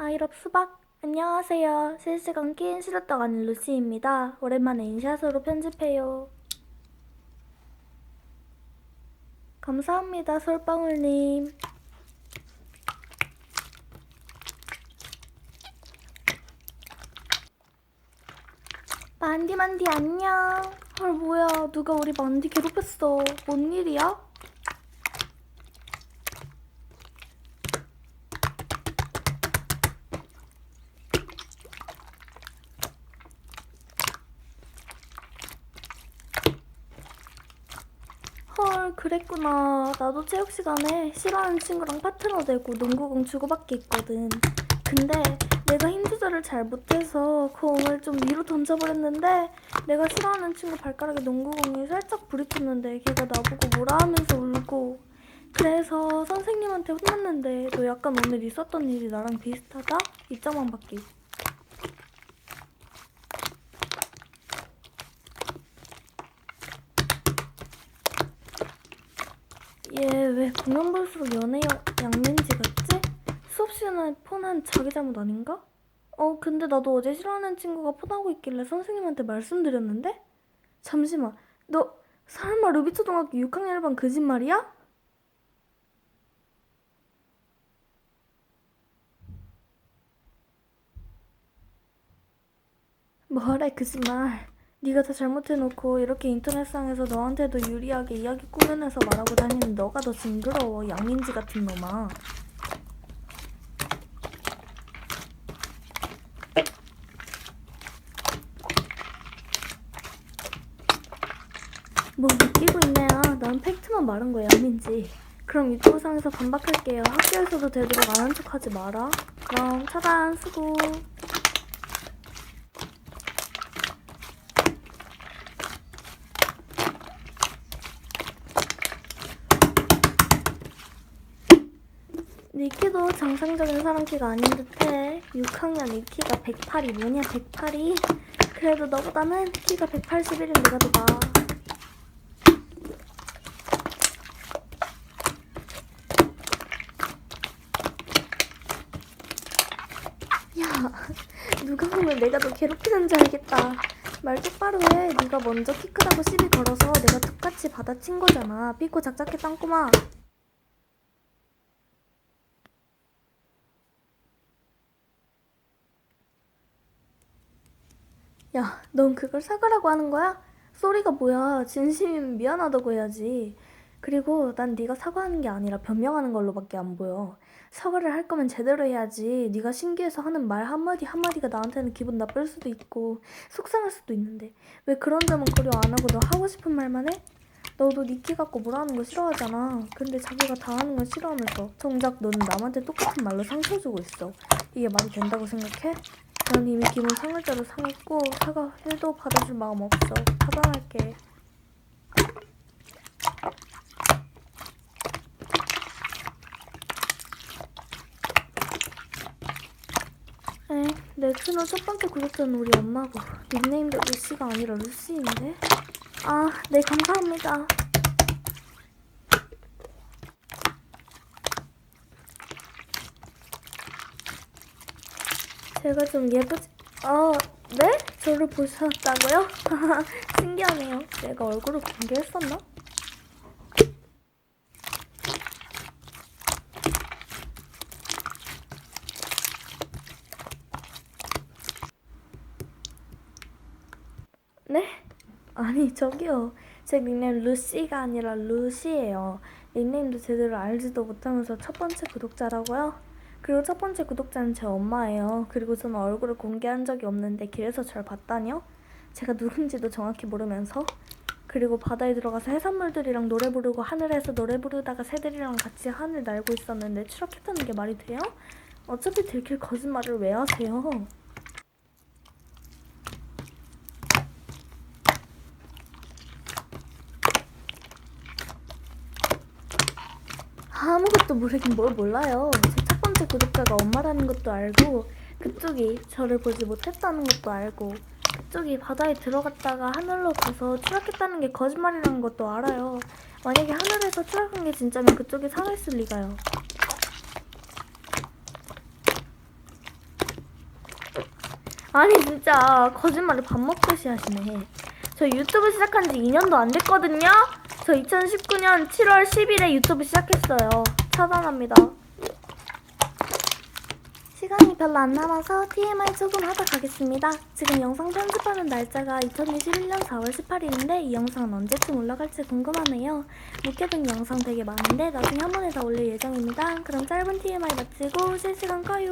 아이럽 수박. 안녕하세요. 실시간 끼인 시루떡 아닌 루시입니다. 오랜만에 인샷으로 편집해요. 감사합니다, 솔방울님. 만디만디 안녕. 헐, 뭐야, 누가 우리 만디 괴롭혔어. 뭔 일이야? 헐, 그랬구나. 나도 체육 시간에 싫어하는 친구랑 파트너 되고 농구공 주고받기 했거든. 근데 내가 힘 조절을 잘 못해서 공을 좀 위로 던져버렸는데 내가 싫어하는 친구 발가락에 농구공이 살짝 부딪혔는데 걔가 나보고 뭐라 하면서 울고, 그래서 선생님한테 혼났는데 너 약간 오늘 있었던 일이 나랑 비슷하다? 입장만 받기. 얘 왜 보면 볼수록 연애 양면지 같지? 수업 시간에 폰한 자기 잘못 아닌가? 근데 나도 어제 싫어하는 친구가 폰하고 있길래 선생님한테 말씀드렸는데? 잠시만, 너 설마 루비초등학교 6학년 1반 거짓말이야? 뭐래 거짓말. 네가 다 잘못해놓고 이렇게 인터넷상에서 너한테도 유리하게 이야기 꾸며내서 말하고 다니는 너가 더 징그러워, 양민지 같은 놈아. 뭐 웃기고 있네요. 난 팩트만 말한 거야, 양민지. 그럼 유튜브상에서 반박할게요. 학교에서도 되도록 안 한 척하지 마라. 그럼 차단, 수고. 니키도 정상적인 사람 키가 아닌 듯해. 6학년 니 키가 108이 뭐냐, 108이? 그래도 너보다는 키가 181인 내가 더 나아. 야, 누가 보면 내가 너 괴롭히는 줄 알겠다. 말 똑바로 해. 네가 먼저 키 크다고 시비 걸어서 내가 똑같이 받아친 거잖아. 삐꼬 작작해, 땅꼬마. 야, 넌 그걸 사과라고 하는 거야? 쏘리가 뭐야. 진심이면 미안하다고 해야지. 그리고 난 네가 사과하는 게 아니라 변명하는 걸로밖에 안 보여. 사과를 할 거면 제대로 해야지. 네가 신기해서 하는 말 한마디 한마디가 나한테는 기분 나쁠 수도 있고 속상할 수도 있는데 왜 그런 점은 고려 안 하고 너 하고 싶은 말만 해? 너도 니키 갖고 뭐라 하는 거 싫어하잖아. 근데 자기가 다 하는 건 싫어하면서 정작 너는 남한테 똑같은 말로 상처 주고 있어. 이게 말이 된다고 생각해? 난 이미 기분 상할 대로 상했고 사과 1도 받아줄 마음 없어. 차단할게. 내 채널 첫 번째 구독자는 우리 엄마고 닉네임도 루시가 아니라 루시인데? 아, 네, 감사합니다. 제가 좀 예쁘지? 네? 저를 보셨다고요? 신기하네요. 내가 얼굴을 공개했었나? 네? 아니, 저기요. 제 닉네임 루시가 아니라 루시예요. 닉네임도 제대로 알지도 못하면서 첫 번째 구독자라고요? 그리고 첫 번째 구독자는 제 엄마예요. 그리고 저는 얼굴을 공개한 적이 없는데 길에서 절 봤다뇨? 제가 누군지도 정확히 모르면서? 그리고 바다에 들어가서 해산물들이랑 노래 부르고 하늘에서 노래 부르다가 새들이랑 같이 하늘 날고 있었는데 추락했다는 게 말이 돼요? 어차피 들킬 거짓말을 왜 하세요? 아무것도 모르긴 뭘 몰라요. 제 첫 번째 구독자가 엄마라는 것도 알고 그쪽이 저를 보지 못했다는 것도 알고 그쪽이 바다에 들어갔다가 하늘로 가서 추락했다는 게 거짓말이라는 것도 알아요. 만약에 하늘에서 추락한 게 진짜면 그쪽이 상했을 리가요. 아니 진짜 거짓말을 밥 먹듯이 하시네. 저 유튜브 시작한 지 2년도 안 됐거든요? 저 2019년 7월 10일에 유튜브 시작했어요. 차단합니다. 시간이 별로 안 남아서 TMI 조금 하다 가겠습니다. 지금 영상 편집하는 날짜가 2021년 4월 18일인데 이 영상은 언제쯤 올라갈지 궁금하네요. 묵혀둔 영상 되게 많은데 나중에 한 번에 다 올릴 예정입니다. 그럼 짧은 TMI 마치고 실시간 켜요.